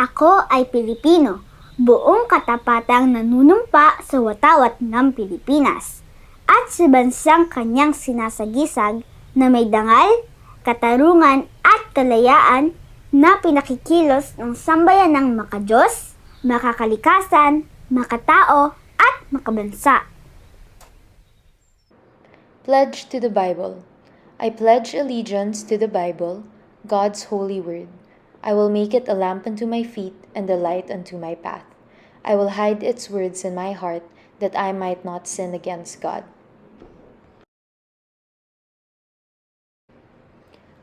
Ako ay Pilipino, buong katapatang nanunumpa sa watawat ng Pilipinas, at sa bansang kanyang sinasagisag na may dangal, katarungan at kalayaan na pinakikilos ng sambayanang makadiyos, makakalikasan, makatao at makabansa. Pledge to the Bible. I pledge allegiance to the Bible, God's holy word. I will make it a lamp unto my feet and a light unto my path. I will hide its words in my heart, that I might not sin against God.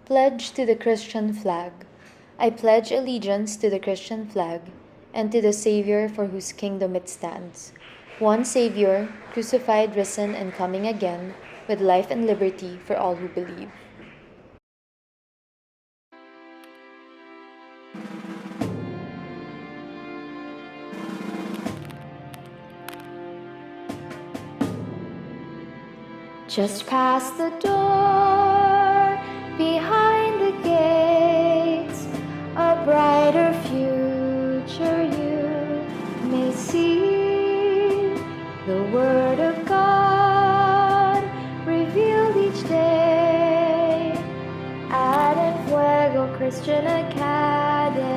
Pledge to the Christian flag. I pledge allegiance to the Christian flag and to the Savior for whose kingdom it stands. One Savior, crucified, risen, and coming again, with life and liberty for all who believe. Just past the door, behind the gates, a brighter future you may see. The Word of God revealed each day at En Fuego Christian Academy.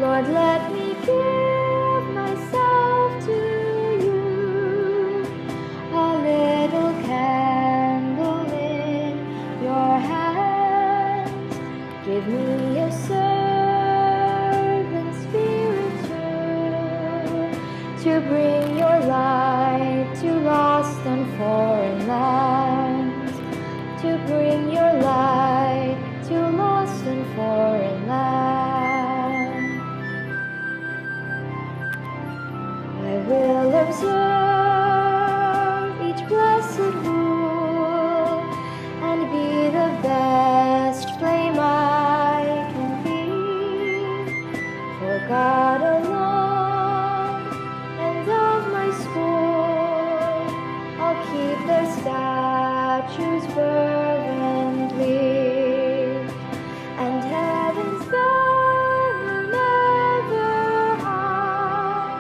Lord, let me give myself to you, a little candle in your hands. Give me a servant spirit to bring your light to lost and foreign lands, to bring your light to lost and foreign lands. I will observe each blessed rule and be the best flame I can be for God alone. And of my school, I'll keep their statutes fervently, and heaven's banner never high,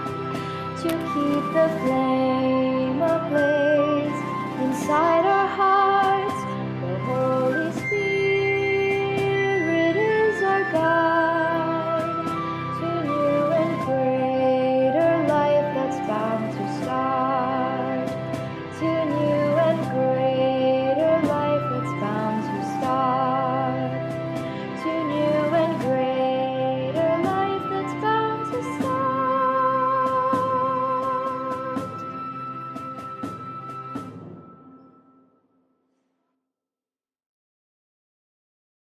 to keep the flame ablaze inside our hearts.